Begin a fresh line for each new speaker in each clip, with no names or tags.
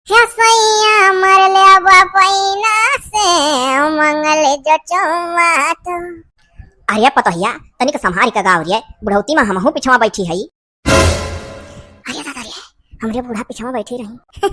हे सैया मरले बापैना से मंगल जो चौमात।
अरे पतोहिया तनिक संहारी का गाँव रे बुढ़ौती में हमहू पिछवा बैठी हई।
अरे दादा रे हमरे बूढ़ा पिछवा बैठी रही।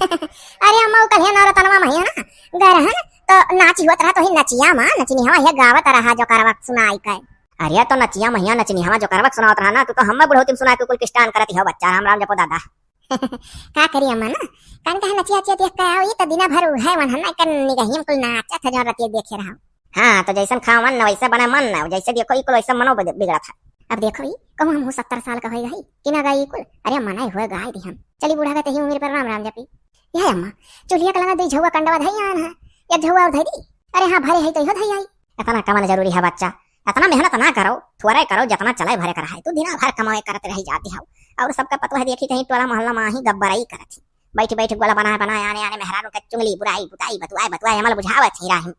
अरे अम्मा कल है नौरतनवा महिया ना गरहन तो नाची होत रहा तो ही नचिया मां नचनी हवा है गावत रहा जो करवक सुनाई के।
अरे तो नचिया महिया नचनी हवा जो करवक सुनावत रहा ना तू तो हम बुढ़ौती में सुना के कुल किस्तान करती हो बच्चा राम राम जपो दादा।
का करी अम्मा ना कान कहे नचिया चिया देख के आओ तो दिना भर है मन ना कन निगहिम कुल नाचा था जो रतिया देखे रहा।
हाँ तो जैसन खाओ मन न वैसे बने मन न जैसे देखो इकुल वैसे मनो बिगड़ा था।
अब देखो ही कहूँ हम 70 साल का हो गई कि ना गई कुल। अरे अम्मा नहीं हुए गाय दी हम चली बूढ़ा कहते ही उम्र पर राम राम जपी। यह अम्मा चूल्हिया का लगा दे झुआ कंडवा धई आन है या झुआ धई दी। अरे हाँ भरे है तो इहो धई आई।
इतना कमाना जरूरी है बच्चा इतना मेहनत ना करो थोड़ा करो जितना चलाए भरे कर है तू दिना भर कमाए करते रह जाती हो और सबका पता है देखी कहीं टोला मोहल्ला में ही गब्बराई करती बैठ बैठ गोला बना आने आने मेहरानों के चुंगली बुराई बुताई बतुआई हमल बुझावत ही रही।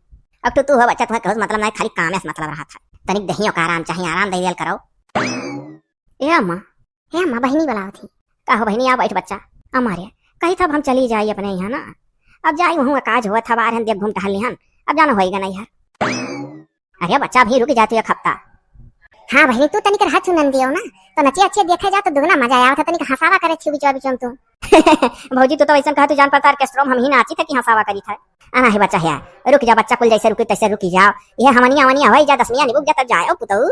अब तो तू हो बच्चा तुम्हें कहूँ मतलब नहीं खाली काम से मतलब रहा था तनिक दहियों का आराम चाहिए आराम दे दिया करो।
ए अम्मा बहनी बुलाओ थी।
कहो बहनी आ बैठ बच्चा हमारे कही तब हम चली जाए अपने यहाँ ना अब जाए वहाँ काज हुआ था बाहर देख घूम टहल हम अब जाना होएगा नहीं यार। अरे बच्चा भी रुक जाती है हफ्ता।
हाँ बहनी तू तनिक हाथ सुनन दियो ना तो नचे अच्छे देखे जा तो दुगना मजा आया था तनिक हंसावा करे छी बिचवा बिचम तू।
भौजी तू तो वैसा कहा तू जान पड़ता ऑर्केस्ट्रा हम ही नाची था कि हंसावा करी था। आना है बच्चा है रुक जा बच्चा कुल जैसे रुके तैसे रुकी जाओ ये हमनिया वनिया हो जा दसमिया निबुक जा तब जाए पुतऊ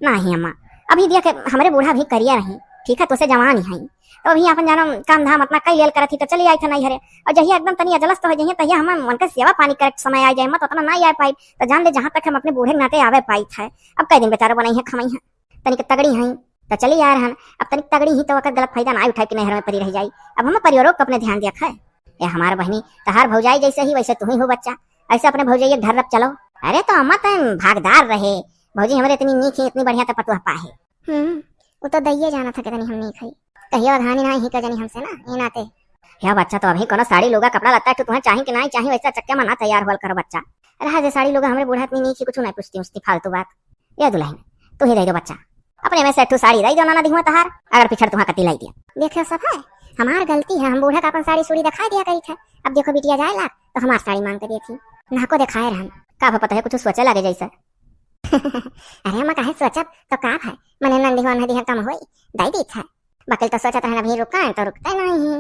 नहीं अम्मा अभी देख हमारे बूढ़ा भी करिया रही ठीक है तो से जवान ही तो अभी अपन जानो काम धाम अपना कई लेल करत थी तो चली आई था नहीं हरे और जही एकदम तनी अजलस तो हो जही तहिया हम मन का सेवा पानी करेक्ट समय आ जाए मत उतना नहीं आ पाई तो जान ले जहां तक हम अपने बूढ़े नाते आवे पाई था अब कई दिन बेचारा बनाई है खमई है तनिक तगड़ी है तो चली आ रहन अब तनिक तगड़ी ही तो गलत फायदा ना उठाए कि नहर में परी रह जाई। अब हम परिवारों को अपने ध्यान दिया है ये हमारे बहनी तहार भौजाई जैसे ही वैसे तू ही हो बच्चा ऐसे अपने भौजाई घर रख चलो। अरे तो अम्मा तुम भागदार रहे भौजी हमारे इतनी नीक है इतनी बढ़िया तो पतुआ पाए
वो तो दैये जाना था कितनी हम नहीं खाई कहियो धानी नहीं ही कजनी हमसे ना ये नाते
या बच्चा तो अभी कोनो साड़ी लोगा कपड़ा लगता है तो तुम्हें चाहिए कि नहीं चाहिए वैसा चक्के में ना तैयार होल करो बच्चा। रहा जे साड़ी लोगा हमारे बूढ़ा इतनी नीक कुछ नहीं पूछती उसकी फालतू बात या दुल्हन तू ही दे दो बच्चा अपने में से एक साड़ी दे दो ना दिखवा तहार अगर पिछड़ तुम्हारा कति लाई दिया
देखो सब है हमार गलती है हम बूढ़ा का अपन साड़ी सूड़ी दिखा दिया करी थे। अब देखो बिटिया जाए ला तो हमार साड़ी मांग कर दी थी नाको दिखाए रहन
का पता है कुछ सोचे लगे जैसा।
अरे हम कहे सोचब तो का है मने नंदी होन हदी कम होई दाई दी था बकल तो सोचा था अभी रुका तो रुकता नहीं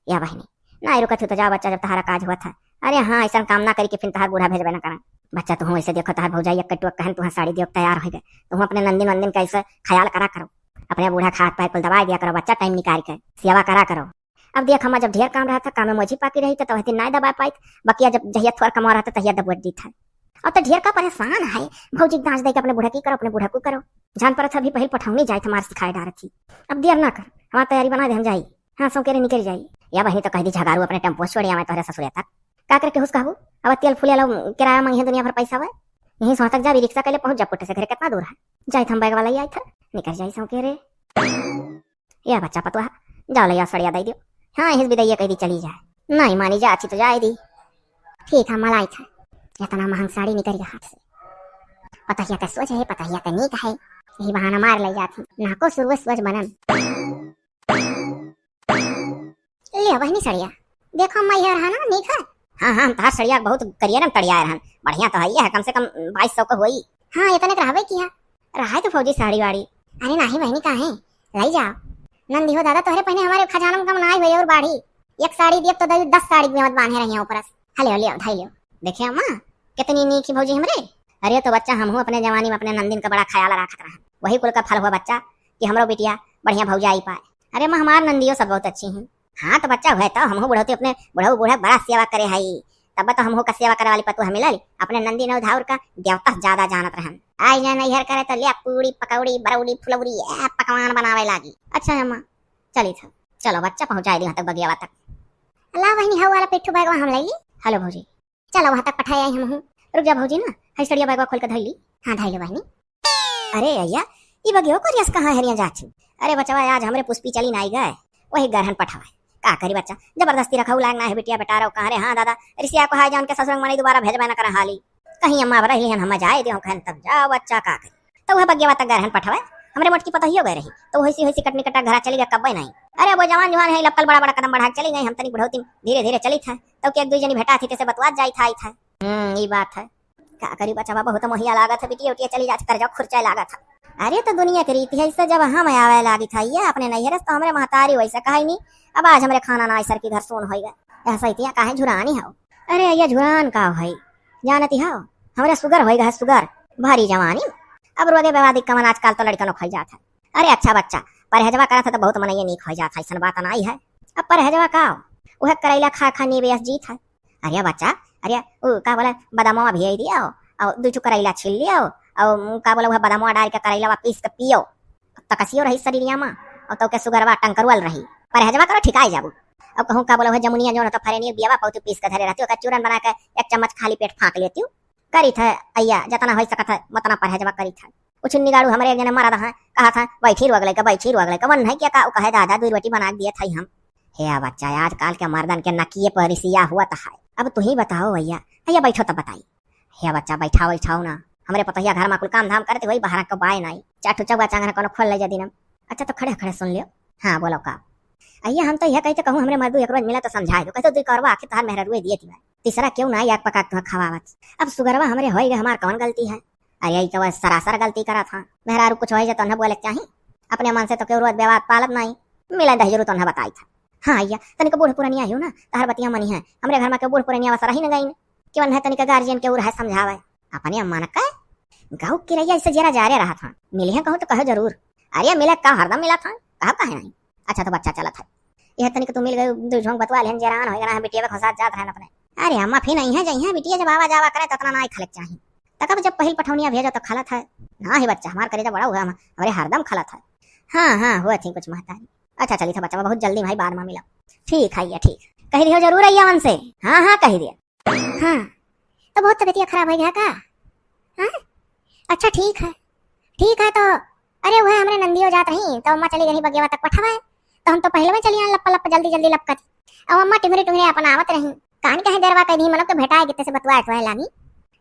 या बहनी ना रुका तो जा बच्चा जब तहारा काज हुआ था। अरे हाँ ऐसा काम ना करी कि फिर तहार बूढ़ा भेजबे ना करा बच्चा तुम ऐसे देखो तहार भौजाई कटुआ कहन तुहार साड़ी दियो तैयार हो गए तुम अपने नंदिन वंदिन का ऐसे ख्याल करा करो अपने बूढ़ा खात पाए कुल दवाई दिया करो बच्चा टाइम निकाल के सेवा करा करो। अब देख हम जब ढेर काम रहा था काम में मुझी पाती रही तो वही नहीं दबा पाई बकिया जब जहिया थोड़ा कमा रहा था तहिया दबा दी था और तो ढेर का परेशान है भौजी दांच दे के अपने बूढ़ा की करो अपने बूढ़ा को करो जान पर था अभी पहले पठावनी जाए तुम्हारे सिखाए डार थी अब देर ना कर हमारी तैयारी बना दे हम जाई हाँ सौ के निकल जाई या बहनी तो कह दी झगारू अपने टेम्पो छोड़िया मैं तोहरे ससुरे तक का करके हुस कहू अब तेल फूले लो किराया मांगे दुनिया भर पैसा हुआ यहीं सौ तक जा रिक्शा के लिए पहुंच जा पुट्टे से घर कितना दूर है जाए हम बैग वाला ही आई था निकल जाई सौ के रे या बच्चा पतवा जाओ ले सड़िया दे दियो हाँ इस भी दैया कह दी चली जाए नहीं मानी जा अच्छी तो जाए दी
ठीक है मलाई था इतना महंग साड़ी निकल गया हाथ से पता क्या सोच है पता क्या नीक है यही बहाना मार ले जाती नाको सुरव सोच बनन ले बहनी सड़िया देखो मैं यार है ना नीक है।
हाँ तार सड़िया बहुत करियर में तड़िया रहन बढ़िया तो है कम से कम 2200 का हुई।
हाँ इतने रहवे किया रहा तो फौजी साड़ी वाड़ी। अरे नहीं बहनी का है लाई जाओ नंदी हो दादा तोहरे पहले हमारे खजाना में कम ना आई और बाढ़ी एक साड़ी दिए तो 10 साड़ी में मत बांधे रही ऊपर हले लियो धाई लियो देखे अम्मा कितनी नीक भौजी हमरे। अरे तो बच्चा हम अपने जवानी में अपने नंदिन का बड़ा ख्याल रखत रहा वही कुल का फल हुआ बच्चा कि हमरो बिटिया बढ़िया भौजाई पाए। अरे माँ हमार नंदियों सब बहुत अच्छी हैं। हाँ तो बच्चा हुए तो हम बुढ़ौती अपने बुढ़ऊ बूढ़ा बड़ा सेवा करे है तब तो हम का सेवा करे वाली पतु हमें मिलल अपने नंदी नौ धाउर का देवता ज्यादा जानत रहन आई जाए नैहर करे तो ले पूड़ी पकौड़ी बरौड़ी फुलौड़ी पकवान बनावे लागी। अच्छा अम्मा चली था चलो बच्चा पहुंचाई दी वहां तक बगियावा तक। अल्लाह बहनी हवा वाला पेट्टू बैग हम ले ली।
हेलो भौजी
चलो वहां तक पठाई आई हम
रुक जा भौजी ना हस्तड़िया बैग खोल के धई ली।
हाँ धई लो बहनी।
अरे अय्या ई बगियो करियस कहां हरिया जाछी। अरे बचवा आज हमरे पुष्पी चली नहीं गए वही गरहन पठावा का करी बच्चा जबरदस्ती रखऊ लाग ना है बिटिया बेटा रो कहां रे। हाँ दादा रिसिया को हाय जान के ससुर मनी दोबारा भेजबे ना कर हाली कहीं अम्मा रही हम जाए दे कहन तब जा बच्चा का करी तो वह बगिया तक गरहन पठावे हमरे मोटकी पता ही हो गए रही तो वैसी वैसी कटनी कटा घर चली गया कब्बे नहीं। अरे वो जवान जवान है लपकल बड़ा बड़ा कदम बढ़ा के चली गई, हम तनी बुढ़ौती धीरे धीरे चली था तो के एक दूसरे जनी भेटा थी तैसे बतवा जाई था आई था। ये बात है का करी बच्चा बहुत मोहिया लागत है बिटिया उटिया चली जात कर जाओ खुरचा लागत है। अरे तो दुनिया की रीति है इससे जब हम आवे लागी था ये अपने नहीं रस तो हमरे महतारी वैसे कहा नहीं। अब आज हमरे खाना ना सर की घर सोन हो गए ऐसा इतिया काहे झुरानी हो। अरे ये झुरान का भाई जानती हो हमरे सुगर हो गए सुगर भारी जवानी। अब रोगे बेवादी कमन आजकल तो लड़का खो जाता है। अरे अच्छा बच्चा परहेजवा करा था तो बहुत मन ये नहीं खो जाता ऐसा बात नहीं है। अब परहेजवा का वह करेला खा खा नी बेस जीत है। अरे बच्चा अरे वो का बोले बादामवा भेज दिया और दू चु करेला छील लिया और का बोले वह बादामवा डाल के करेला पीस के पियो तकसियो रही शरीरिया में और तो के सुगरवा टंकरवल रही परहेजवा करो ठिकाई जाबू। अब कहूँ का बोले वह जमुनिया जो तो फरेनी बियावा पौती पीस के धरे रहती है चूरन बना के एक चम्मच खाली पेट फाँक लेती हूँ करी था अय्या जितना हो सकता है उतना परहेजवा करी था। उछन्नी गाड़ू हमारे एक जने मारा था कहा था बैठी रोगले का मन है क्या कहे दादा दूध रोटी बना दिया था हम। हे बच्चा आजकल के मर्दन के नकिए पर रिसिया हुआ था। अब तू ही बताओ भैया भैया बैठो तब बताई। हे बच्चा बैठाओ ना हमरे पतैया घर में कुल काम धाम करते वही बाहर को बाय नहीं चाटू चौवा चांगना कोनो खोल ले जा दिनम। अच्छा तो खड़े खड़े सुन लियो। हाँ बोलो का अय्या हम तो यह कहते कहूँ हमरे मर्दू एक रोज मिला तो समझाए दो कहते तू करवा आखिर तार मेहरा रुए दिए थी तीसरा क्यों ना याद पका तुम खवावत। अब सुगरवा हमरे हो गए हमार कौन गलती है। अरे तो वह सरासर गलती करा था मेहरा कुछ हो जाए तो बोले चाहिए अपने मन से तो क्यों रोज व्यवहार पालत नहीं मिला दहजरू तो बताई था। हाँ अय्या तनिक बूढ़ पुरानिया हो ना तहर बतिया मनी है हमरे घर में के बूढ़ पुरानिया वसरा ही न गई क्यों है तनिक गार्जियन के है समझावे अपने अम्मा न कहे गाँव की रैया इससे जरा जा रहा था मिले हैं कहूँ तो कहो जरूर। अरे मिला का हरदम मिला था कहा कहे नहीं। अच्छा तो बच्चा चला था यह तनिक तो मिल गए दो झोंक बतवा लेन जरान हो गया बिटिया में खसात जात है अपने। अरे अम्मा फिर नहीं है जही है बिटिया जब आवा जावा करे तो ना खलक चाहिए तब जब पहिल पठौनिया भेजो तो खला था ना ही बच्चा हमार करेजा बड़ा हुआ हमारे हरदम खला था। हाँ हुआ थी कुछ महतारी। अच्छा चली था बच्चा बहुत जल्दी भाई बाद में मिला ठीक है ठीक कह दियो जरूर अय्या मन से। हाँ कह दिया। हाँ तो बहुत तबीयत खराब हो गया का। हाँ अच्छा ठीक है तो अरे वह हमरे नंदियो जात रही तो अम्मा चली गई बगेवा तक पठावा तो हम तो पहले में चली लप जल्दी लपकत अब अम्मा टिमरी टुमरी अपन आवत रही कान कहे दरवा कह दी मनक तो भेटाए कितने से बतवा अटवाए लागी।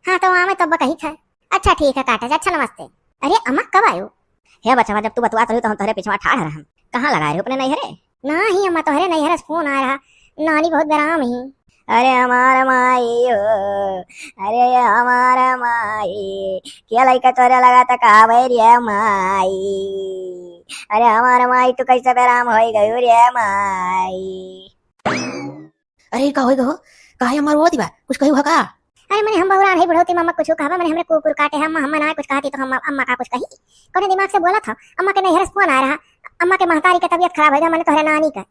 हाँ तो वहाँ में तब कही था। अच्छा ठीक है काटा अच्छा नमस्ते। अरे अम्मा कब आयो। हे बच्चा जब तू बतवात रही तो हम तोहरे पीछे ठाड़ रहे कहाँ लगा रहे अपने नैहरे। ना ही अम्मा तोहरे नैहरे फोन आ रहा नानी बहुत गराम ही। अरे हमारा माई अरे हमारा माई क्या लड़का तोरे लगा था कहा भाई रे माई अरे हमारा माई तो कैसे बेराम हो गई रे माई।
अरे का होई गो काहे हमार वो दिबा कुछ कही हो का।
अरे मैंने हम बहुरा नहीं बढ़ोती मम्मा कुछ कहा मैंने हमरे कुकुर काटे हम ना कुछ कहती तो हम अम्मा का कुछ कही कोने दिमाग से बोला था अम्मा के नैहर से फोन आ रहा अम्मा के महतारी की तबीयत खराब हो गया मैंने तोहरे नानी का।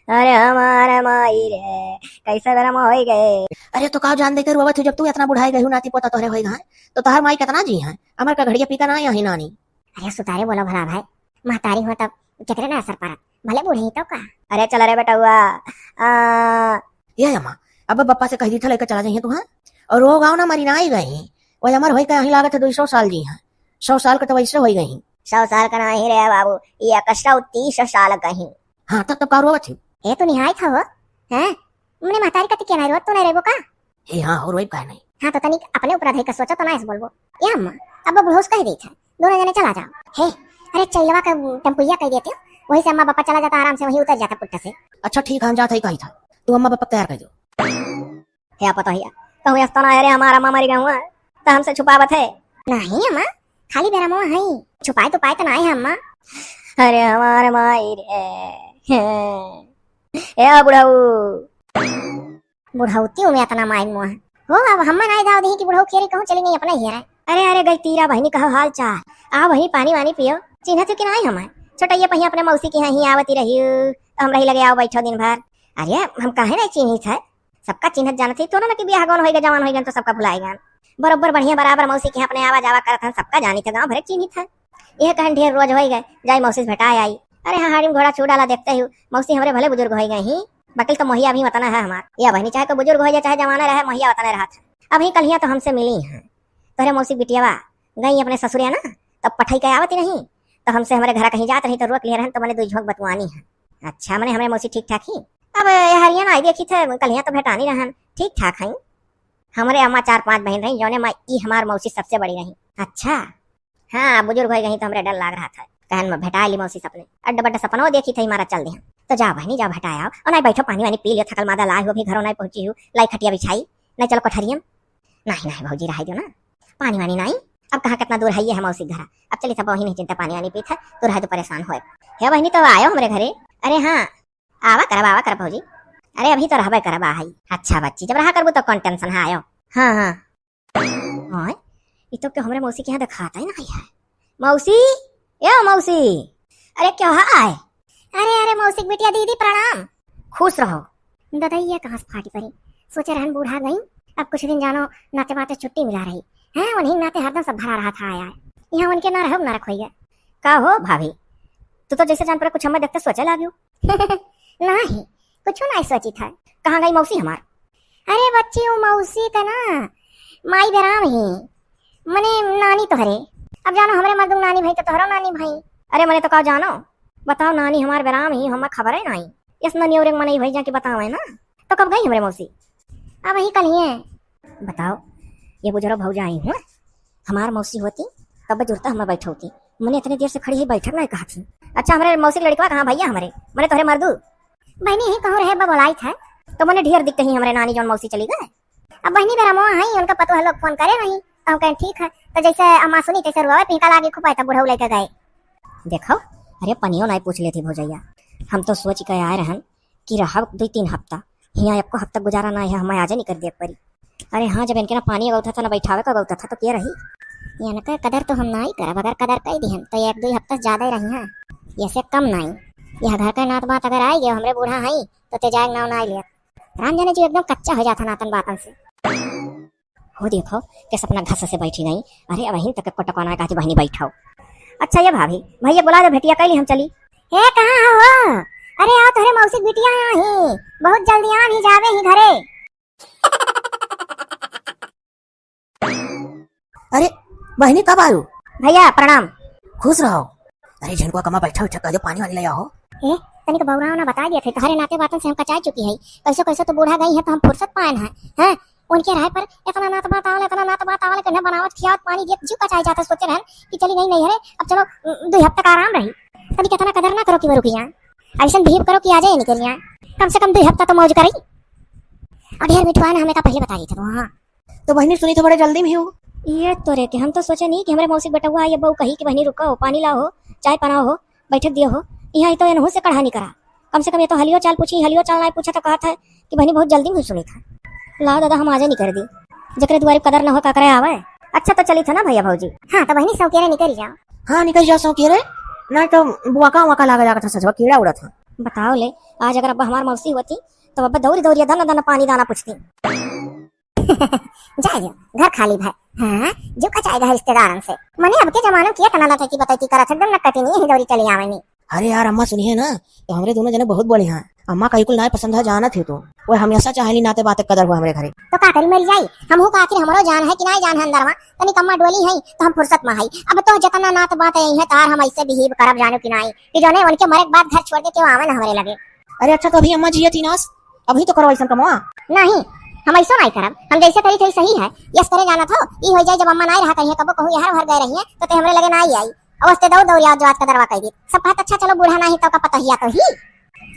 अरे हमारा माई रे कैसे बेराम हो गए।
अरे तो का जान दे कर तू जब तू इतना बुढ़ाई गई नाती पोता तोहरे होई गए तो तोहर माई कितना जी है हमार का घड़िया पीका ना यही नानी।
अरे सुतारे बोलो भला भाई महतारी हो तब चक्रे ना असर पड़ा भले बूढ़ी तो का।
अरे चल रे बेटा हुआ
ये अम्मा अब बप्पा से कह दी था लेकर चला जाइए तू। हाँ और वो गाँव ना मरी ना आई गई वही हमार हो कहीं लागत है 200 साल जी हैं 100 साल का तो वैसे हो गई
100 साल का नहीं रे बाबू ये 30 साल कहीं।
हाँ तब का रोवा थी
ए तो निहाय था वो हैं हमने महतारी का क्या नहीं रोत तो नहीं रेबो का।
ए हाँ और वही कहे नहीं।
हाँ तो तनिक अपने ऊपर अधिक सोचो तो ना इस बोलबो ये अम्मा अब बुढ़ोस कह दी था दोनों जने चला जाओ। हे अरे चैलवा का टेम्पुया कह देते हो वही से अम्मा पापा चला जाता आराम से वही उतर जाता पुट्टा से।
अच्छा ठीक है हम जाते ही कही था तू अम्मा पापा तैयार कर दो।
हे पता ही कहूँ यस्तो ना अरे हमारा अम्मा मरी गई तो हमसे छुपावत है।
नहीं अम्मा खाली बेरा मुआ है छुपाए तो पाए तो नहीं है अम्मा।
अरे हमारे माई रे ए बुढ़ाऊ
बुढ़ौती हूँ मैं इतना माई मुआ हो अब हम नहीं दाव दी कि बुढ़ऊ खेरी कहूँ चली गई अपने ही है।
अरे गई तीरा बहनी कहो हाल चाल आ वही पानी वानी पियो चिन्ह कि नहीं हमारे छोटा पहिया अपने मौसी की ही आवती रही तो हम रही लगे आओ बैठो दिन भर। अरे हम काहे नहीं चिन्हित है सबका चिन्ह जानती तो ना कि बियाह गौन होगा जवान होगा तो सबका भुलाएगा बराबर बढ़िया बराबर मौसी के अपने आवा जावा करत सबका जानी थे गाँव भरे चिन्हित है। यह कहन ढेर रोज हो गए जाई मौसी से भेटाए आई। अरे हाँ हाड़ी में घोड़ा छू डाला देखते ही मौसी हमारे भले बुजुर्ग हो गए ही बकिल तो महिया भी वतना है हमार या बहनी चाहे तो बुजुर्ग हो जाए चाहे जमाना रहे महिया वतना रहा था। अभी कल तो हमसे मिली है तोरे मौसी बिटियावा गई अपने ससुरिया ना तब पठाई के आवती नहीं तो हमसे हमारे घर कहीं जात रही तो रोक लिया रहन तो मैंने 2 झोंक बतवानी है। अच्छा मैंने हमारे मौसी ठीक ठाक ही अब हरियाणा आई देखी थे कल तो भेटानी रहन ठीक ठाक है। हमारे अम्मा 4-5 बहन रही जौने माँ ई हमार मौसी सबसे बड़ी रही। अच्छा हाँ बुजुर्ग हो गई तो हमारे डर लग रहा था कहन में भेटा ली मौसी सपने अड्डा बड्डा सपनो देखी थी मारा चल दे तो जा बहनी जा भेटाया और नहीं बैठो पानी वानी पी लियो थकल मादा लाई हो अभी घरों नहीं पहुंची हूँ लाई खटिया बिछाई नहीं चलो कोठरियम नहीं नहीं भौजी रह दो ना पानी वानी नहीं अब कहाँ कितना दूर है ये है मौसी घरा अब चली सब वही नहीं चिंता पानी वानी पीत है तो रह तो परेशान हो हे बहनी तो आयो हमारे घरे अरे हाँ आवा कर भौजी अरे अभी तो रहबे करब आई अच्छा बच्ची जब रहा करबू तो कौन टेंशन है आयो हाँ हाँ ओए ये तो क्यों हमारे मौसी के यहाँ दिखाता ही नहीं है मौसी ए मौसी अरे क्यों है
अरे अरे मौसी बिटिया दीदी प्रणाम।
खुश रहो
ददाइया कहाँ से फाटी पड़ी, सोचे रहन बूढ़ा गई, अब कुछ दिन जानो नाते बाते छुट्टी मिला रही है, उन्हीं नाते हरदम सब भरा रहा था आया है यहाँ उनके ना रहो ना रखोइए।
का हो भाभी तू तो जैसे जान पर कुछ हमें देखते सोचे लागियो
नहीं कुछ नहीं सोची था।
कहाँ गई मौसी हमार?
अरे बच्ची वो मौसी का ना माई बेराम ही मने नानी तोहरे, अब जानो हमारे मर्दू नानी भाई तो तोहरा नानी भाई।
अरे मैंने तो कहा जानो बताओ नानी हमार बेराम ही हमें खबर है नहीं इस ननी और मन भाई जाके बताओ है ना तो कब गई हमारे मौसी?
अब वही कल ही है।
बताओ ये बुजुर्ग भौजा आई हूँ हमार मौसी होती तब जुड़ता हमें बैठ होती मैंने इतनी देर से खड़ी ही बैठक नहीं कहा थी। अच्छा हमारे मौसी लड़का कहाँ भैया हमारे मैंने तोहरे मर्दू
बहनी ही कहूँ रहे बोलाई था
तो मैंने ढेर दिखते ही हमारे नानी जौन मौसी चली गए।
अब बहनी बेरामो आई उनका पतो लोग फोन करे नहीं तो हम कहें ठीक है तो जैसे अम्मा सुनी तैसे रुआ पीका लागे खूब था बुढ़ऊ लेके गए।
देखो अरे पनियो नहीं पूछ लेती भौजैया हम तो सोच के आए रहन कि रहा 2-3 हफ्ता यहाँ आपको हफ्ता गुजारा ना है हमें आज नहीं कर दे परी। अरे हाँ जब इनके ना पानी गौता था ना बैठावे का गौता था तो क्या रही
यहाँ का कदर तो हम नहीं करब, अगर कदर कर दी तो 1-2 हफ्ता ज्यादा ही रही है ऐसे कम नहीं। यह घर का नात बात अगर आई गया हमारे बूढ़ा है तो ते जाए ना लिया राम जाने जी एकदम कच्चा हो जाता नातन बातन से।
हो देखो कैसे अपना घस से बैठी नहीं। अरे वहीं तक पटकवाना कहा बहनी बैठाओ। अच्छा ये भाभी भैया बुला दो भेटिया कैली हम चली।
हे कहाँ हो? अरे आओ तोहरे मौसी बिटिया ही बहुत जल्दी आन ही जावे ही घरे।
अरे बहनी कब आयो?
भैया प्रणाम।
खुश रहो। अरे झनकुआ कमा बैठा उठा जो पानी वानी ले आओ।
ए तनिक बौराव ना बता दिए थे तोहरे नाते बातन से हम कचाई चुकी है कैसे कैसे तो बूढ़ा गई है तो हम फुर्सत पाए हैं उनके राय पर इतना नात बात आवले कन्या बनावत खियावत पानी दिए जीव कचाई जाता सोचे रहन कि चली गई नहीं है अब चलो 2 हफ्ता का आराम रही तनिक इतना कदर ना करो कि वो रुकी यहाँ ऐसा बिहेव करो कि आ जाए निकल यहाँ कम से कम 2 हफ्ता तो मौज करी और ढेर मिठवा ना हमें का पहले बता दी था वहाँ
तो बहनी सुनी तो बड़े जल्दी में हो।
ये तो रे के हम तो सोचे नहीं कि हमारे मौसी बेटा हुआ ये बहू कही कि बहनी रुको पानी लाओ चाय बनाओ हो बैठक दियो हो यहाँ तो इन्हों से कढ़ा नहीं करा कम से कम ये तो हलियो चाल पूछी हलियो चाल नहीं पूछा तो कहा था कि बहनी बहुत जल्दी में सुनी था ला दादा हम आजे नहीं कर दी जकरे दुआरी कदर न हो का करे आवे। अच्छा तो चली था ना भैया भौजी?
हाँ तो बहनी सौकेरे निकल जाओ।
हाँ निकल जाओ सौकेरे ना तो बुआका लागा जाकर था सजवा कीड़ा उड़ा था।
बताओ ले आज अगर अब्बा हमार मौसी होती तो अब्बा दौड़ी दाना दाना पानी दाना पूछती।
जाए घर खाली भाई हाँ जो कचाएगा रिश्तेदारन से मने अब के जमाने किया तना था कि बताई करा था न कटी नहीं दौड़ी चली आवेनी।
अरे यार अम्मा सुनिए ना तो हमारे दोनों जने बहुत बढ़िया हैं। अम्मा का कुल ना पसंद है जाना थे तो वो हमेशा चाहेली नाते बातें कदर हुआ हमारे घरे
तो का करी मिल जाई हम का आखिर हमारो जान है कि नहीं जान है अंदरवा तनी कम्मा डोली है तो हम फुर्सत में है अब तो जतना नात बात है तार हम ऐसे बिहेव करब जानो कि नहीं कि जोने उनके मरे के बाद घर छोड़ के क्यों आवे ना हमारे लगे।
अरे अच्छा तो अभी अम्मा जी तीनास अभी तो करो ऐसा कमवा
नहीं हम ऐसा नहीं करब हम जैसे करी थे सही है यस करे जाना था ई हो जाए जब अम्मा नहीं रहा कहीं कबो कहूं यार घर गए रही है तो ते हमरे लगे नहीं आई अवस्थे दौड़ आज का दरवा कह दी सब बात अच्छा चलो बूढ़ा नहीं तो का पता ही तो ही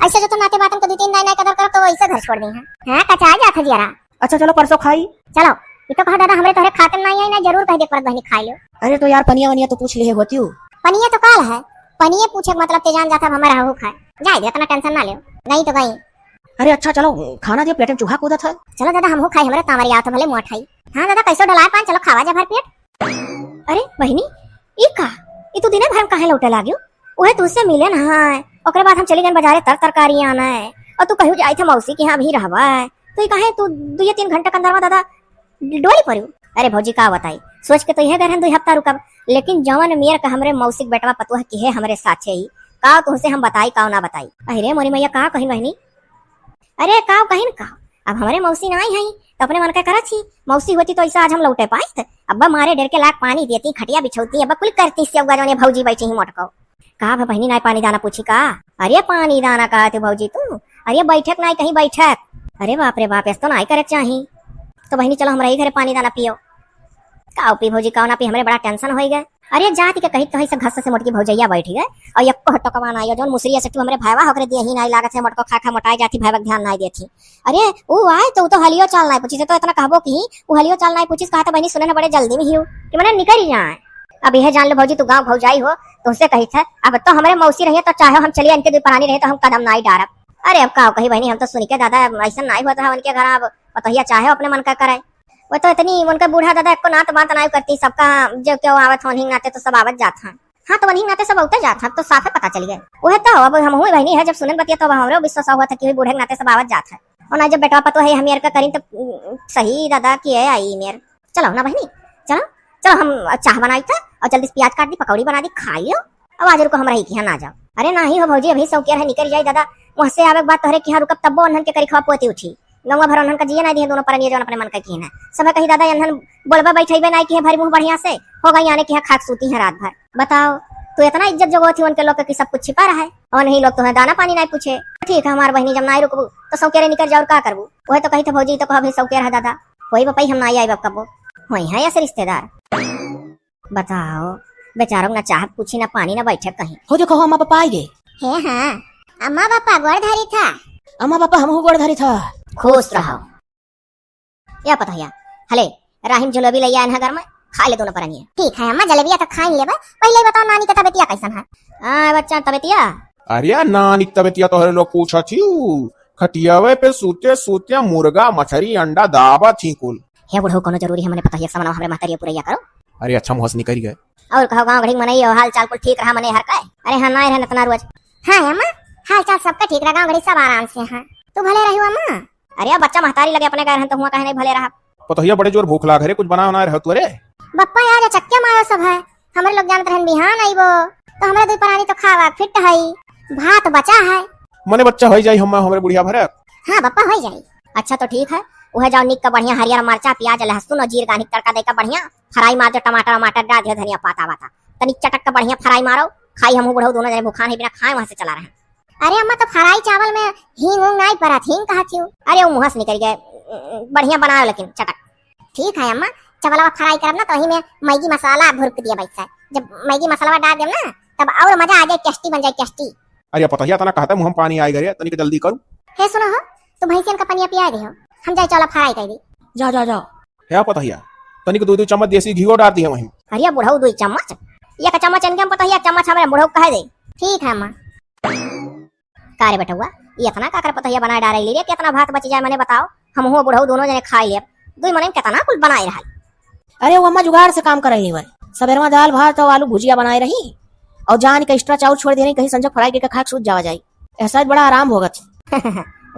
ऐसे जो तो नाते बातन को 2-3 दिन नहीं कदर करो तो ऐसे घर छोड़ दी है हां कचा जाता जरा।
अच्छा चलो परसों खाई
चलो ये तो कहा दादा हमरे तोरे खाते नहीं आई ना जरूर कह दे पर बहनी खाई लो।
अरे तो यार पनिया वनिया तो पूछ लिए होती हूँ
पनिया तो काल है पनिया पूछे मतलब ते जान जाता हमारा हो खाए जाए इतना टेंशन ना ले नहीं तो गई।
अरे अच्छा चलो खाना दिया प्लेट में चूहा कूदा था
चलो दादा हम खाई हमारे तामरी आओ तो भले मुंह खाई। हाँ दादा कैसे डलाए पान चलो खावा जा भर पेट।
अरे बहनी ई का ये तो दिन भर काहे लौटे लाग्यो ओहे तुझसे मिले ना है ओकरे बाद हम चली गए बाजारे तरकारी आना है और तू कहू जाई थे मौसी के यहाँ भी रहवा है तो ये कहे तू 2-3 घंटा के अंदर में दादा डोली पड़ू। अरे भौजी का बताई सोच के तो यह गए 2 हफ्ता रुकब लेकिन जवन मेयर का हमरे मौसी बेटवा पतुआ की है हमरे साथे ही का तुमसे हम बताई का ना बताई। अरे मोरी मैया का कहीं बहनी अरे का कहीं का अब हमारे मौसी ना आई है तो अपने मन का करा छी मौसी होती तो ऐसा आज हम लौटे पाए अब्बा मारे डेर के लाख पानी देती खटिया बिछौती अब्बा कुल करती से जोने भौजी बैठी ही मोटको का बहनी ना पानी दाना पूछी का। अरे पानी दाना का थे भौजी तू अरे बैठक ना कहीं बैठक। अरे बाप रे बाप ऐसा तो ना करे चाहिए तो बहनी चलो हमारे घरे पानी दाना पियो। का पी भौजी का ना पी हमरे बड़ा टेंशन हो गए। अरे जाति के कही कहीं से घस से मोटकी भौजैया बैठी गए और एको हट्टो कमान आई जोन मुसरिया से तू हमरे भाईवा होकर दिए ही नहीं लागत है मोटको खा खा मोटाई जाती भाईवा ध्यान नहीं देती। अरे वो आए तो तो हलियो चाल नहीं पूछी तो इतना कहबो कि वो हलियो चाल नहीं पूछी कहा तो बहनी सुने बड़े जल्दी में ही हो कि मैंने निकल जाए। अब यह जान लो भौजी तू गाँव भौजाई हो तो उससे कही था अब तो हमारे मौसी रही तो चाहे हम चलिए इनके दुपरानी रहे तो हम कदम नहीं डारब। अरे अब का कही बहनी हम तो सुन के दादा ऐसा नहीं होता है उनके घर अब पतहिया चाहे अपने मन का करे वो तो इतनी उनका बूढ़ा दादा को नात बात नहीं करती सबका जो क्यों आवत वही नाते तो सब आवत जाता है। हाँ तो वही नाते सब उतर जाता तो साफे पता चल गए वह तो अब हम हुई बहनी है जब सुनन बतिया तो हमारे विश्वास हुआ था कि बूढ़े नाते सब आवत जाता है और ना जब बेटा पतो है हम का करी तो सही दादा की है आई मेर। चलो ना बहनी चलो चलो हम चाह बनाई था और जल्दी प्याज काट दी पकौड़ी बना दी खा लियो अब आज रुको हम रही कि ना जाओ। अरे ना ही हो भौजी अभी सौकिया है निकल जाए दादा वहां से आवे बात तोहरे कि रुकब तब्बो अनहन के करी खवा पोती उठी गंगा भर अनहन का जिए नहीं दिए दोनों पर ये जो अपने मन का की है सब कही दादा अनहन बोलबा बैठेबे नहीं कि है भरी मुंह बढ़िया से हो गई आने की खाक सूती है रात भर। बताओ तू इतना इज्जत जगह थी उनके लोग की सब कुछ छिपा रहा है और नहीं लोग तो दाना पानी नहीं पूछे। ठीक है हमारी बहनी जब नहीं रुकबू तो सौकेरे निकल जाओ क्या करबू वह तो कही थे भौजी तो कहा सौकेर है दादा कोई बपाई हम नहीं आई कबो वही है ऐसे रिश्तेदार। बताओ बेचारों ना चाह पूछी ना पानी ना बैठे कहीं
हो देखो अम्मा पापा आई गए।
हे हाँ अम्मा पापा गोड़धारी था।
अम्मा पापा हम गोड़धारी था।
खुश रहो या पता है हले राहिम जलेबी ले आए घर में खा ले दोनों परनिया।
ठीक है अम्मा जलेबिया तो खा ही लेबे पहले बताओ नानी का तबीयत कैसन है।
हां बच्चा तबीयतिया
अरे नानी तबीयतिया तो हर लोग पूछा थी खटियावे पे सूते सूते मुर्गा मछली अंडा दावा थी कुल।
हे बुढ़ो कोनो जरूरी हमने पता है सामान हमरे महतरिया पूरा करो।
अरे अच्छा मुहस निकल गए
और कहो गांव घड़ी मने हाल चाल कुल ठीक रहा मने हर काय। अरे हां ना रहना तना रोज।
हां अम्मा हाल चाल सबका ठीक रहा गांव घड़ी सब आराम से है तू भले रही अम्मा।
अरे बच्चा महतारी लगे अपने घर हैं तो हुआ कहे नहीं भले रहा।
पतहिया बड़े जोर भूख लाग रे कुछ बना ना रह तू। अरे
बप्पा यार चक्के मारो सब है हमरे लोग जानते रहन बिहान आइबो तो हमरा दुई परानी तो खावा फिट हई भात बचा है
मने बच्चा हो जाई हम हमरे बुढ़िया भरे।
हां बप्पा हो जाई।
अच्छा तो ठीक है वह जाओ निक का बढ़िया हरियर मरचा प्याज लहसुन और जीर गानिक तड़का देकर बढ़िया फ्राई मार दो टमाटर टमाटर डाल दियो धनिया पाता वाता तनिक चटक का बढ़िया फ्राई मारो खाई हम बुढ़ऊ दोनों जने भूखा नहीं बिना खाए वहां से चला रहे।
अरे अम्मा तो फ्राई चावल में हींग उंग नहीं पड़ा थी कहा थी।
अरे वो मुहस निकल गए बढ़िया बनाओ लेकिन चटक।
ठीक है अम्मा चावल फ्राई करब ना तो वही में मैगी मसाला भुरक दिया बैठा जब मैगी मसाला डाल देम ना तब और मजा आ जाए टेस्टी बन जाए टेस्टी।
अरे पतहिया तना कहता मुंह पानी आई गए तनिक जल्दी करू।
हे सुनो हो तू भैंसियन का पनिया पिया दे हो हम जाए चावल फ्राई कर दी।
जा जा जा
है पतहिया तनिक दो चम्मच देसी घी डाल दी है वहीं।
अरे बुढ़ऊ 2 चम्मच एक चम्मच इनके हम पता है चम्मच हमारे बुढ़ऊ कह दे।
ठीक है अम्मा।
कारे बेटा हुआ ये इतना काकर पता है बना डाल ली रे कितना भात बच जाए मैंने बताओ हम हो बुढ़ऊ दोनों जने खा लिए 2 महीने कितना कुछ बनाए रहा।
अरे वो अम्मा जुगाड़ से काम कर रही है सवेरवा दाल भात और आलू भुजिया बनाए रही और जान के एक्स्ट्रा चावल छोड़ दे रही कहीं संजो फ्राई करके खा सूझ जावा जाए ऐसा बड़ा आराम होगा।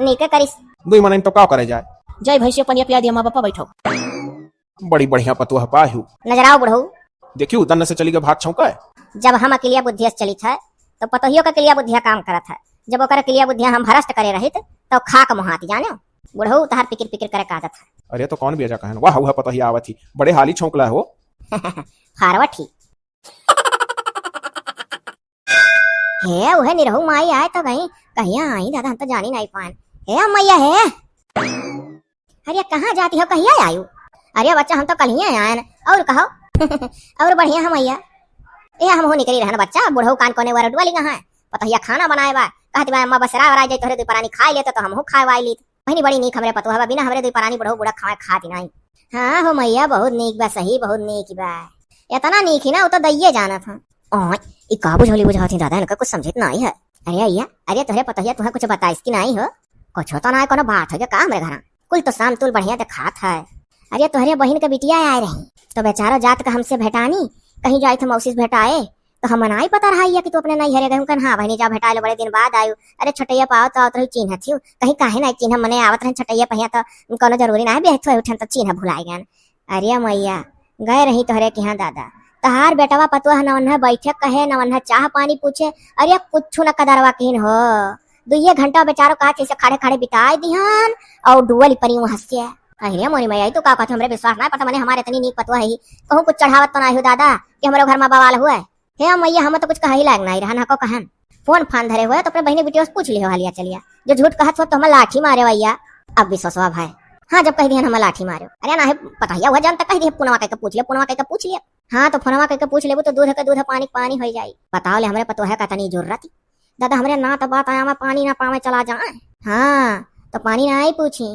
नीके करिस
2 महीने तो का करे जाए।
जय भैंसिया पनिया पिया दिया अम्मा पापा बैठो।
बड़ी बढ़िया पतुआ पाहू
नजर आओ बुढ़ऊ
देखियो दन्न से चली गए भात छौका है।
जब हम अकेलिया बुद्धिया चली था तो पतोहियो का अकेलिया बुद्धिया काम करत है जब ओकर अकेलिया बुद्धिया हम भ्रष्ट करे रहित तो खाक मुहाती जाने बुढ़ऊ तहार पिकिर पिकिर करे का आदत है।
अरे तो कौन बेजा कहन वाह हुआ पतहिया आवत थी बड़े हाली छौकला हो।
फारवठी हे उहे निरहु माई आए तो गई कहिया आई दादा हम तो जानी नहीं पान। हे मैया है अरे कहाँ जाती हो कहिया आयु। अरे बच्चा हम तो कल ही आए और कहो और बढ़िया हम मैया ए हम हो निकली रहना बच्चा बुढ़ऊ कान कोने वाला डुआ लिंगा है पतहिया खाना बनाए बा कहती बा अम्मा बसरा वरा जाई तोरे 2 परानी खाई लेते तो हम हो खाए वाई ली बहनी बड़ी नीक हमरे पतुआ बिना हमरे 2 परानी बुढ़ऊ बुढ़ा खाए खाती नहीं। हां हो मैया बहुत नीक बा सही बहुत नीक बा इतना नीक ही ना वो तो दैये जाना था। ओए ई का बुझौली बुझाती दादा इनका कुछ समझत नहीं है। अरे अय्या अरे तोरे पतहिया तुहा कुछ बताइस कि नहीं हो कुछ होता ना कोनो बात है का हमरे घर कुल तो शाम तुल बढ़िया दिखात है। अरे तोहरे बहन के बिटिया आए रही तो बेचारा जात का हमसे भेटानी कहीं जाए थे मौसी से भेटाए तो हम नहीं पता रहा कि तू अपने नहीं हरे गए कन हाँ बहनी जा भेटा लो बड़े दिन बाद आयु। अरे छटैया पाओ तो आवत रही चिन्ह थी कहीं काहे नहीं चिन्ह मने आवत रहे छटैया पहिया तो कोनो जरूरी ना बेहत उठन तो चिन्ह भुलाए गए। अरे मैया गए रही तोहरे के यहाँ दादा तहार बेटवा पतवा न बैठे कहे न चाह पानी पूछे अरे कुछ न कदरवा किन हो 2 घंटा बेचारो का से खड़े खड़े बिताए दिहन और डुअल परी हंसिया। अरे मोरी मैया तो का कहते हमरे विश्वास ना पता मने हमारे इतनी नीक पतवा है कहूं कुछ चढ़ावत तो नहीं हो दादा कि हमारे घर में बवाल हुआ है। हे मैया हम तो कुछ कहा ही लाग नहीं रहा ना को कहन फोन फान धरे हुए तो अपने बहनी बेटियों से पूछ लियो हालिया चलिया जो झूठ कहत हो तो हम लाठी मारे भैया अब विश्वासवा भाई हाँ जब कह दिया हम लाठी मारो, अरे ना है पता हुआ जान तक कह दिया पुनवा कह के पूछ लिया, पुनवा कह के पूछ लिया। हाँ तो फोनवा कह के पूछ लेबू तो दूध का दूध पानी पानी हो जाई। बताओ ले हमरे पतो है का तनी जरूरत दादा हमरे ना तो बात आया मैं पानी ना पावे चला जाए। हाँ तो पानी ना आई पूछी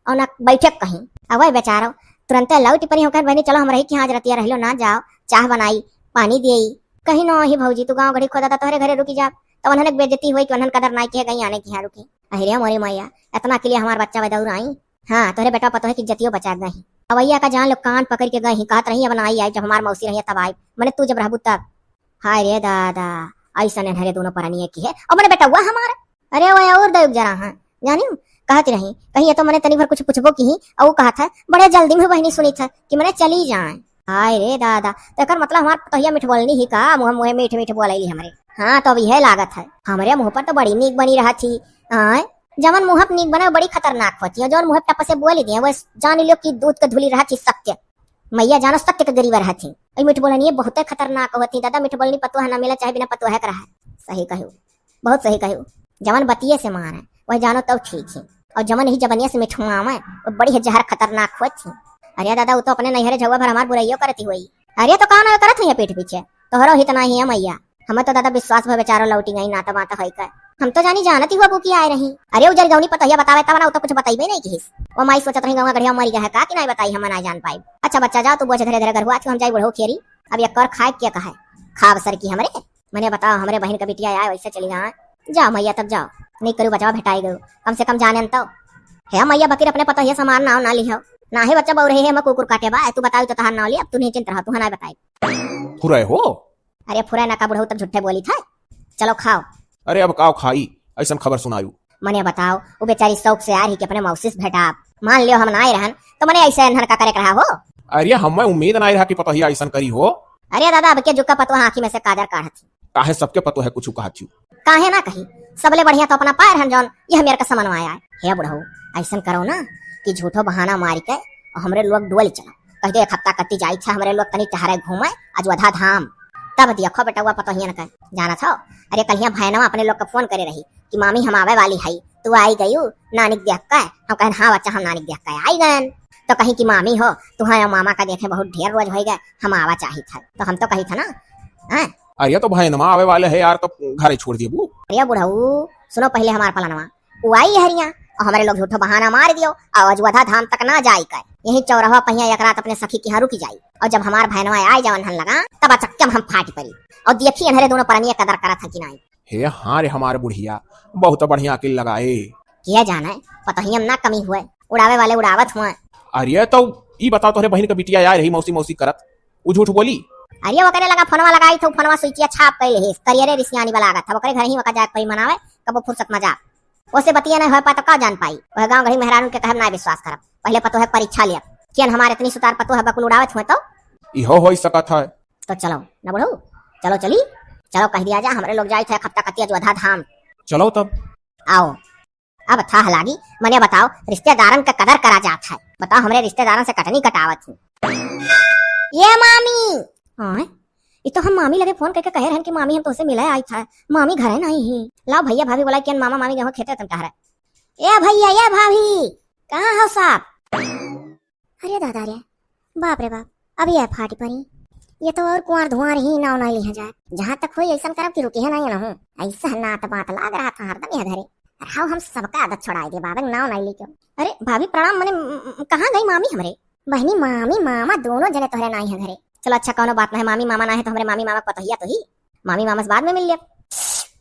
और ना बैठे कहीं अब वही बेचारो तुरंत लौट परी होकर बहनी चलो हम रही कि हाँ रतिया रह लो ना जाओ चाह बनाई पानी दिए कहीं ना ही भौजी तू गाँव घड़ी खोदा तोहरे घरे रुकी जा तो उन्होंने बेइज्जती हुई कि उन्होंने कदर ना किया गई आने की यहाँ रुकी। अरे मोरी मैया इतना के लिए हमारा बच्चा बदौर आई। हाँ तोहरे बेटा पतो है कि जतियो बचा गई अवैया का जान लोग कान पकड़ के गई कहत रही बनाई आई जब हमार मौसी रही तब आई मैंने तू जब रहबू तब। हाय रे दादा ऐसा ने दोनों परनिए की है और मैंने बेटा हुआ हमारा। अरे वो और दयुग जरा हाँ जानी कहती रही कहीं तो मैंने तनी भर कुछ पूछबो की और वो कहा था बड़े जल्दी में बहनी सुनी था कि मैंने चली जाए। हाय रे दादा तो एक मतलब हमार तहिया मीठ बोलनी ही का मुँह मुँह मीठ मीठ बोलैली हमरे। हाँ तो अब यह लागत है हमारे मुँह पर तो बड़ी नीक बनी रहा थी। जवन मुँह नीक बना बड़ी खतरनाक होती है जौन मुँह टप से बोली दिए वो जान लियो कि दूध के धुली रहा थी सत्य मैया जानो सत्य के गरीब रहा थी मीठ बोलनी बहुत खतरनाक होती दादा मीठ बोलनी पतो है ना मिला चाहे बिना पतो है कर रहा। सही कहू बहुत सही कहू जवन बतिये से मार है वह जानो तब ठीक है और जमन ही जबनिया से मिठुआ में वो बड़ी जहर खतरनाक होती। अरे दादा वो तो अपने नैहरे झगवा भर हमार बुराइयो करती हुई। अरे तो कौन करत हुई पीठ पीछे तोहरो हितना ही है मैया हमें तो दादा विश्वास भर बेचारो लौटी गई नाता माता है का हम तो जानी जानती हुआ बुकी आए रही। अरे उजर गौनी पतहिया बतावे तब ना तो कुछ बताइबे नहीं किस वो माई सोचत रही गाँव गढ़िया मरी गया है का कि नहीं बताई हम ना जान पाई। अच्छा बच्चा जाओ तू बोझ धरे धरे घर हुआ हम जाई बढ़ो खेरी अब एक कर खाए क्या कहा खाब सर की हमरे मैंने बताओ हमारे बहन का बिटिया आया वैसे चली जाए जाओ मैया तब जाओ नहीं करू बचाओ भेटाई गयो कम से कम जाने तो है मैया बकीर अपने पता है सामान ना लिहो ना ही बच्चा बहु रहे है मैं कुकुर काटे बा तू बताओ तो तहार ना ली अब तू नहीं चिंत रहा तू ना बताई
फुरे हो।
अरे फुरा ना का बुढ़ऊ तब झूठे बोली था चलो खाओ।
अरे अब काव खाई ऐसा खबर सुनायू
मने बताओ वो बेचारी शौक से आ रही कि अपने मौसी से भेटा मान लियो हम ना रहन तो मने ऐसे अनहर का करे रहा हो।
अरे हमें उम्मीद ना रहा कि पता ही ऐसा करी हो।
अरे दादा अब के जुका पतो आंखी में से काजर काढ़ थी
काहे सबके पतो है कुछ कहा थी
काहे ना कही सबले बढ़िया तो अपना पार हन जौन यह मेरे का समन आया है बुढ़ऊ ऐसा करो ना कि झूठो बहाना मार के और हमरे लोग डुअल चलो कह दे एक हफ्ता कत्ती जाई था हमरे लोग तनी टहरे घूमे अजवधा धाम तब देखो बेटा हुआ पतो ही न जाना था। अरे कल भैनवा अपने लोग का फोन करे रही कि मामी हम आवे वाली है तू आई गई नानिक देख का हम कहें हाँ बच्चा हम नानिक देख का आई गए तो कहीं की मामी हो तुम्हारे मामा का देखे बहुत ढेर रोज हो गए हम आवा चाहिए था तो हम तो कही था ना।
अरे तो भाई नमा आवे वाले है यार तो घर छोड़ दिए बू।
अरे बुढ़ऊ सुनो पहले हमार पलनवा वो आई हरिया और हमारे लोग झूठो बहाना मार दियो और अजवधा धाम तक ना जाई कर यही चौराहा पहिया एक रात अपने सखी की यहाँ रुकी जाई और जब हमार भैनवा आई जवन हन लगा तब चक्कम हम फाट पड़ी और देखी अनहरे दोनों परनिया कदर करा था कि नहीं।
हे हाँ रे हमारे बुढ़िया बहुत बढ़िया अकिल लगाए
किया जाना है पता ही हम ना कमी हुए उड़ावे वाले उड़ावत हुए।
अरे तो ये बताओ तोहरे बहन का बिटिया आया रही मौसी मौसी करत वो झूठ बोली।
अरे वो करे लगा फोनवा लगाई तो फोनवा सुइचिया छाप कैले है करियरे रिसियानी वाला आगा था वो करे घर ही वका जाके कोई मनावे कब फुर्सत मजाक ओसे बतिया नहीं हो पाता का जान पाई वह गांव घड़ी मेहरान के कहब ना विश्वास करब पहले पतो है परीक्षा लिया किन हमारे इतनी सुतार पतो है बकुल उड़ावत हुए तो
इहो हो सकत है
तो चलो ना बढ़ो चलो चली चलो कह दिया जा हमारे लोग जाए थे हफ्ता कतिया जोधा धाम
चलो तब आओ।
अब था लागी मने बताओ रिश्तेदारन का कदर करा जात है बताओ हमारे रिश्तेदारन से कटनी कटावत हूँ। ये मामी हाँ ये तो हम मामी लगे फोन करके कह रहे हैं कि मामी हम तो उसे मिला आई था मामी घर है नहीं ही लाओ भैया भाभी बोला कि मामा मामी जहाँ खेते तुम कह रहे ए भैया ये भाभी कहाँ हो साहब। अरे दादा रे बाप रे बाप अब ये फाटी पड़ी ये तो और कुआर धुआं ही ना ना लिया जाए जहाँ तक हुई ऐसा करब कि रुकी है नहीं ना हूँ ऐसा नात बात लाग रहा था हरदम ये घरे हाँ हम सबका आदत छोड़ा दे बाबा नाव नहीं लेके। अरे भाभी प्रणाम मने कहाँ गई मामी हमरे बहनी मामी मामा दोनों जने तोहरे नहीं है घरे। चलो अच्छा कौनो बात नहीं मामी मामा ना है तो हमारे मामी मामा पता ही तो ही मामी मामा से बाद में मिल लिया।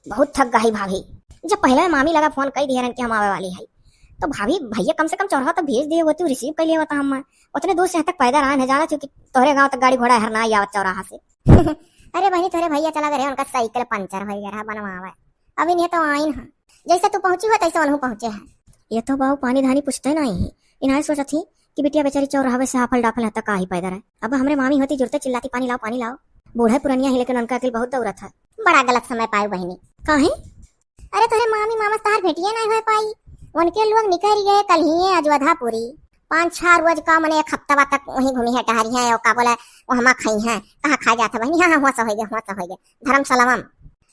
बहुत थक गई भाभी जब पहले मामी लगा फोन कर दिया कि हम आवे वाली है तो भाभी भैया कम से कम चौराहा तक भेज दिए वो तू रिसीव कर लिया होता हम उतने दूर से तक पैदा रहा है जाना क्योंकि तोहरे गाँव तक गाड़ी घोड़ा हर ना आवत चौराहा से। अरे बहनी तोहरे भैया चला गए उनका साइकिल पंचर हो गया बनवावा अभी नहीं तो आइन है जैसे तू पहुंची हो तैसे वनहु पहुंचे है। ये तो बाबू पानी धानी पूछते नहीं है इन्हें सोचा थी कि बिटिया बेचारी चौराहे से हाफल डाफल तक का ही पैदा है। अब हमारे मामी होती जुड़ते चिल्लाती पानी लाओ बूढ़े पुरानिया ही लेकिन उनका दिल बहुत दौरा था। बड़ा गलत समय पाई बहनी काहे अरे तोरे मामी मामा तार भेटिया नहीं हो पाई उनके लोग निकल गए कल ही अजवधापुरी 5-6 रोज का मने एक हफ्ता तक वहीं घूमी है टहरी है और का बोला वो हम खाई है कहाँ खा जाता बहनी हाँ हुआ सब हो गया धर्मशाला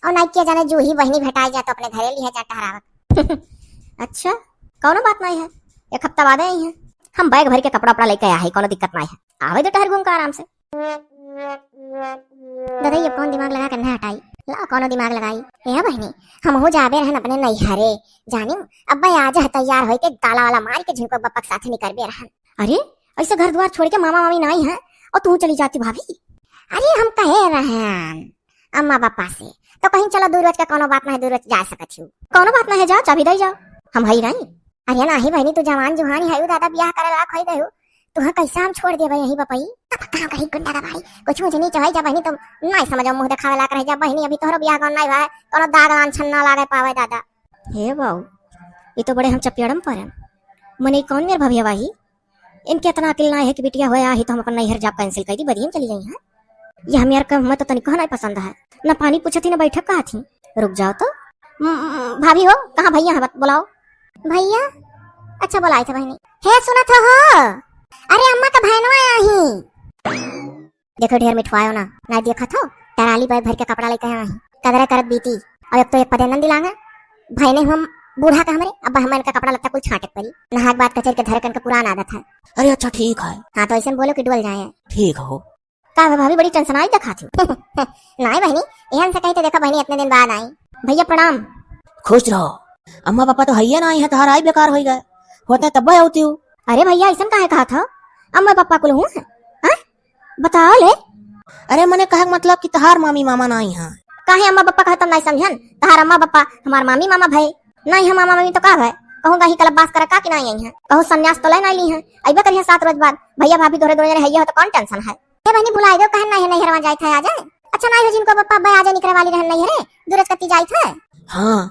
और नहीं किया जाने जो ही बहनी भेटाई जाए तो अपने घरे ली है जा टहरावत। अच्छा कौनो बात नहीं है एक हफ्ता बाद आई है हम बैग भर के कपड़ा उपड़ा लेके आए, कोनो दिक्कत नहीं है। आवे तो टहर घूम के आराम से।
दादा ये कौन दिमाग लगा कर नहीं हटाई, ला कोनो दिमाग लगाई। ए बहनी हम हो जाबे रहन अपने नैहरे, जानियो अब्बा आज है तैयार होई के ताला वाला मार के झुनको बप्पा के साथ निकलबे रहन।
अरे ऐसे घर द्वार छोड़ के मामा मामी नहीं है और तू चली जाती भाभी।
अरे हम कहे रहन अम्मा पापा से तो कहीं चलो दूर रोज के कोनो बात नहीं, दूर रोज जा सकत हूँ।
कोनो बात नहीं है, जा चाबी दे जाओ, हम हई नहीं।
अरे नहीं बहनी तू जवान जुहानी है, दादा ब्याह करे ला खोई दे तुहा कैसा हम छोड़ देबे यही बपई। अब कहां कहीं गुंडा भाई कुछ मुझे नहीं चाहे जा बहनी, तुम नहीं समझो मुंह दिखावे ला कर जा बहनी। अभी तोहरो ब्याह गन नहीं भाई, कोनो दाग लांछन ना लागे पावे दादा।
हे बाऊ ये तो बड़े हम चपियड़म पर मने कौन मेरे भभिया भाई, इनके इतना अकिल ना है कि बिटिया होया ही तो हम अपन नैहर जॉब कैंसिल कर दी, बदियम चली गई हैं। ये हम यार का तो तनिक नहीं पसंद है, ना पानी पूछती ना बैठक कहा थी। रुक जाओ तो भाभी हो कहाँ भैया है बुलाओ।
भैया अच्छा बुलाए थे बहनी। हे सुना था हो, अरे अम्मा का बहनवा आई। देखो ढेर मिठवायो ना ना देखा था तराली बैग भर के कपड़ा लेके आई कदरे करत बीती। और अब तो एक पदे नंदी लांगा भाई ने हम बूढ़ा का हमरे अब हमारे का कपड़ा लगता कुल छाटे पड़ी नहाक बात कचर के धरकन का पुराना आदत है।
अरे अच्छा ठीक है।
हाँ तो ऐसे बोलो कि डुल जाए।
ठीक हो
का भाभी बड़ी टेंशन आई दिखा थी।
नहीं बहनी एहन से कही तो देखो बहनी इतने दिन बाद आई।
भैया प्रणाम।
खुश रहो, अम्मा पापा तो हैया नहीं है, तहारा आई बेकार हो गए होता है तब होती हूँ।
अरे भैया ऐसा काहे कहा था, अम्मा पापा को हूँ बताओ ले।
अरे मैंने कहा मतलब कि तहार मामी मामा नहीं है।
काहे अम्मा पापा कहता नहीं समझन, तहार अम्मा पापा हमार मामी मामा भाई नहीं है, मामा मामी तो का भाई कहूँगा ही कलब बास करे का कि नहीं आई है, कहूँ संन्यास तो ले नहीं ली है, अइबे करिए 7 रोज बाद। भैया भाभी दोरे दोरे है तो कौन टेंशन है।
ये बहनी भुलाई दो कहन नहीं है नैहरवा जाई था आ जाए। अच्छा नहीं हो जिनको पप्पा भाई आ जाए निकले वाली रहन नहीं है दूरज कत्ती जाई था।
हाँ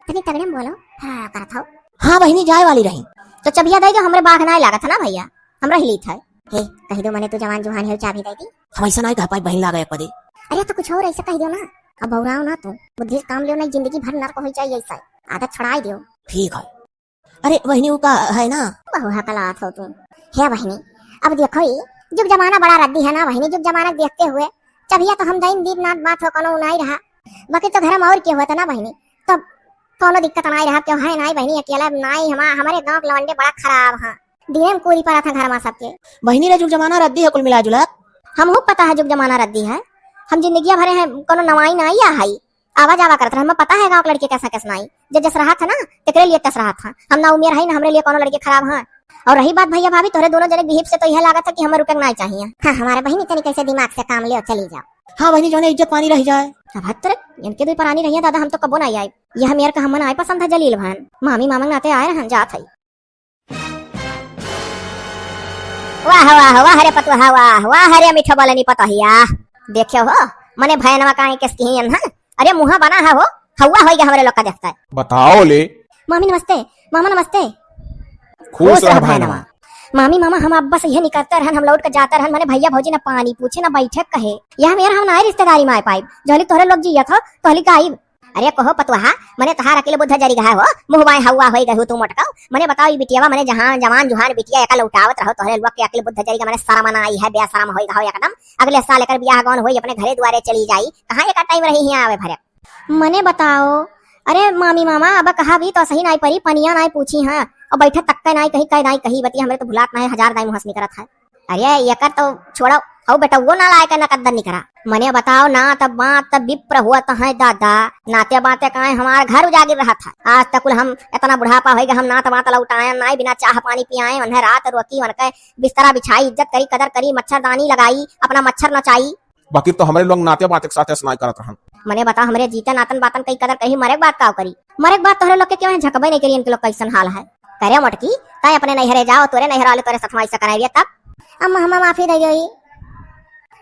तनी तगड़े में बोलो हां करत हो।
हाँ बहनी जाए वाली रही
तो चबिया दे जो हमरे बाघ नहीं लागत है ना भैया, हमरा हिली था।
हे कह दो मने तू जवान जुहान है चाबी दे दी।
हम ऐसा नहीं कह पाई बहन लागे पदे।
अरे तो कुछ और ऐसा कह दो ना, अब बौराओ ना तू बुद्धि से काम लियो नहीं, जिंदगी भर नरक हो चाहिए ऐसा आदत छुड़ाई दियो।
ठीक है। अरे बहनी का है ना
बहु हकलात हो तू। हे बहनी अब देखो युग जमाना बड़ा रद्दी है ना बहनी, युग जमाना देखते हुए चबिया तो हम दिन दिन रात बात हो कोनो नहीं रहा, बाकी तो घर में और क्या हुआ था ना बहनी, तब कोनो दिक्कत नहीं रहा। क्यों है नहीं बहनी अकेला नहीं, हमारे गांव के लवंडे बड़ा खराब है, दिन में कोरी पड़ा था घर में सबके।
बहनी रे जुग जमाना रद्दी है कुल मिला जुला।
हमको पता है जुग जमाना रद्दी है, हम जिंदगी भरे हैं कोनो नवाई नहीं या हाई आवाज आवा करते हमें पता है गांव के लड़के कैसा कैसा नहीं, जस रहा था ना तेरे लिए तस रहा था, हम ना उम्र है ना हमरे लिए कोनो लड़के खराब है। और रही बात भैया भाभी तोरे दोनों जने बिहेव से तो यह लागत है कि हमें रुकना नहीं चाहिए।
हाँ हमारे बहनी तनी कैसे दिमाग से काम ले चली जाओ।
हाँ बहनी जो इज्जत पानी रह जाए।
इनके भी परानी रही है दादा, हम तो कबो नहीं आए। यह मेयर का हमन आए पसंद है जलील भान मामी मामा नाते आए रहन जात है। वाह वाह वाह रे पतवा वाह वाह रे मीठा बोलनी पतहिया देखियो हो मने भयनवा काहे केसकी है। अरे मुहा बना है हो हवा होइगा हमरे लोग का देखता है।
बताओ ले।
मामी नमस्ते, मामा नमस्ते।
खुश रह भैनवा।
मामी मामा हम अब्बा से यह निकलते रहन, हम लौट कर जाते रहन, मैंने भैया भौजी ना पानी पूछे ना बैठे कहे यह मेरा हम ना रिश्तेदारी में आ पाई जहली तोहरे लोग जिया था तोहली का आई। अरे कहो पतवाहा मने तहार अकेले बुद्ध जरी गहा हो मुंह बाय हवा होई गहु तू मटकाओ। मने बताओ ई बिटियावा मने जहां जवान जुहान बिटिया एका लौटावत रहो तोहरे लोग के अकेले बुद्ध जरी मने शर्म ना आई है, बेशरम होई गहो एकदम। अगले साल एकर बियाह गौन होई अपने घरे दुआरे चली जाई, कहां एका टाइम रही हिया आवे भरे। मने बताओ अरे मामी मामा अब कहा भी तो सही नहीं परी पनिया नहीं पूछी है और बैठक तक का नहीं कहीं कह नहीं कही बती हमरे तो भुलात नहीं हजार दाई मुहस निकरत है। अरे एकर तो छोड़ो हौ बेटा वो ना लाए ना कद्दर निकरा। मने बताओ ना तब बात तब विप्र हुआ तो है दादा नाते बाते कहे हमारा घर उजागिर रहा था। आज तक हम इतना बुढ़ापा होगा हम नात बात लौटाए नहीं, बिना चाह पानी पियाए उन्हें रात रोकी उनके बिस्तरा बिछाई इज्जत करी कदर करी मच्छरदानी लगाई अपना मच्छर नचाई।
बाकी तो हमारे लोग नाते बाते के साथ ऐसा नहीं करत रहन।
मने बता हमरे जीते नातन बातन कई कदर कही मरे बात का करी मरे बात तोहरे लोग के क्यों है झकबे नहीं करी इनके लोग कैसन हाल है। करे मटकी ताई अपने नैहरे जाओ तोरे नैहर वाले तोरे सफाई से कराइए तब।
अम्मा हम माफी दे गई,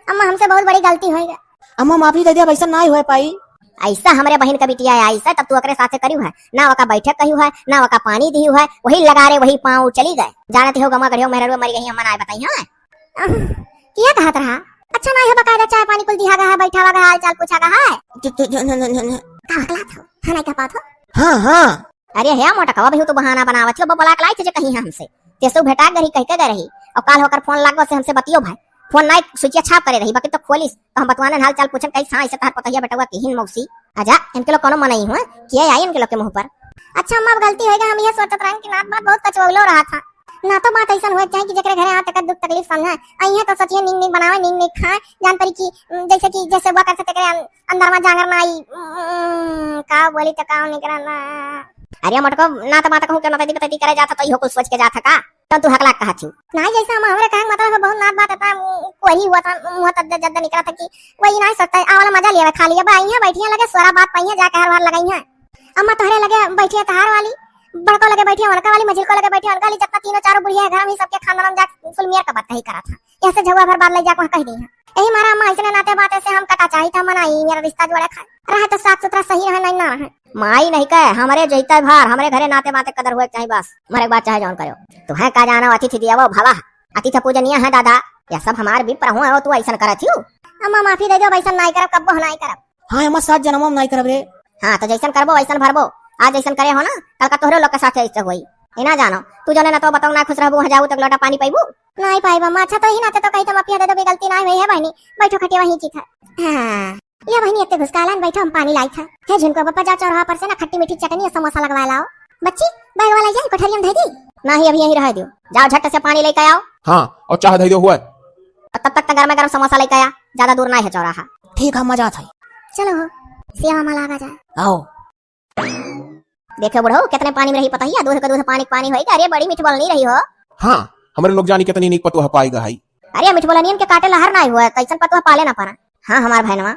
अम्मा हमसे बहुत बड़ी गलती हुई।
अम्मा माफी दे दिया वैसा ना हो पाई।
ऐसा हमारे बहन का बिटिया है ऐसा तब तू अकरे साथे करियो है ना वका बैठक कहियो है ना वका पानी दियो है, वही लगा रे वही पाँव चली गए जानते हो गमा गढ़ियो मेहर मर गई हम आए बताई। हाँ
क्या कहत रहा अच्छा ना है बकायदा चाय पानी कुल दिया है बैठा हुआ हाल चाल पूछा है नहीं कह पात हो।
हाँ हाँ
अरे है मोटा कवा भी तो बहाना बनावत हो बोला लाई थे कहीं हमसे तेसु भेटा गई कह के रही और काल होकर फोन लागो से हमसे बतियो भाई फोन नहीं सुचिया छाप करे रही बाकी तो खोलिस तो हम बतवाने हाल चाल पूछन कैसा ऐसे तार पतहिया बेटा किहिन मौसी आजा इनके लोग कोनो मनाई हुआ किया आई इनके लोग के मुंह पर।
अच्छा अम्मा अब गलती होएगा हम ये सोचत रहे कि नात बात बहुत कचवलो रहा था ना तो बात ऐसा होए चाहे कि जकरे घरे आ तक दुख तकलीफ समझे आई है तो सचिए नींद नहीं बनावे नींद नहीं खाए जान तरी की जैसे हुआ करते तकरे अंदर में जांगर ना आई का बोली तो का नहीं करना।
अरे मटको ना तो माता कहूं के नती कतई करे जाता तो इहो कुछ सोच के जाता का तो तू हकला कहा थी
नहीं जैसा हम हमरे कहने मतलब है बहुत नाथ बात था कोई हुआ था मुंह तक जद्दा निकला था कि वही नहीं सकता आ वाला मजा लिया खा लिया बा आई है बैठी लगे सोरा बात पई है जाके हर बार लगाई है अम्मा तोहरे लगे बैठी है तहार वाली बड़को लगे बैठी है उनका वाली मझिल को लगे बैठी है उनका जितना तीनों चारों बुढ़िया है घर में सबके खानदान जा फुल मियर का बात कही करा था ऐसे झगड़ा भर बात ले जाके कह दी है यही मारा अम्मा इसने नाते बातें से हम कटा चाहिए था मनाई मेरा रिश्ता जोड़े खा रहा तो साफ सुथरा सही रहे नहीं ना रहे
माई नहीं कहे हमारे जैता भार हमारे घरे नाते बाते कदर हुए चाहिए बस हमारे बात चाहे जौन करो तू है का जाना अतिथि दिया वो भला अतिथि पूजनीय है दादा ये सब हमारे भी पर हुआ तू ऐसा करत हूँ
अम्मा माफी दे दो वैसा नहीं करब कब्बो नहीं करब
हाँ अम्मा 7 जन्म में नहीं करब रे।
हाँ तो जैसन करबो वैसन भरबो आज जैसन करे हो ना कल का तोहरे लोग के साथ ऐसे हुई ना जानो तू जाने ना तो बताओ ना खुश रहबू जाऊ तक लोटा पानी पाइबू
नहीं पाई बम्मा अच्छा तो ही नाते तो कहीं तो माफी दे दो गलती नहीं हुई है बहनी बैठो खटिया वहीं की था हाँ ये बहनी इतने घुसकालन बैठो हम पानी लाई था है झुनको पापा जा चौराहा पर से ना खट्टी मीठी चटनी और समोसा लगवा लाओ बच्ची बैग वाला जाए कोठरी में दे दी
नहीं अभी यहीं रह दियो जाओ झट से पानी लेके आओ
हाँ और चाह दे दो हुआ
और तब तक गर्मा गर्म समोसा लेके आया ज्यादा दूर नहीं है चौराहा
ठीक है मजा था
चलो हो सेवा में लगा जाए
आओ
देखो बुढ़ऊ कितने पानी में रही पता ही दूध का दूध पानी पानी होगी अरे बड़ी मीठ बोल नहीं रही हो
हाँ हमारे लोग जानी कितनी नहीं पतुआ पाएगा हाई
अरे मीठ बोला नहीं के काटे लहर नहीं हुआ कैसन पतुआ पाले ना पाना हाँ हमारे बहनवा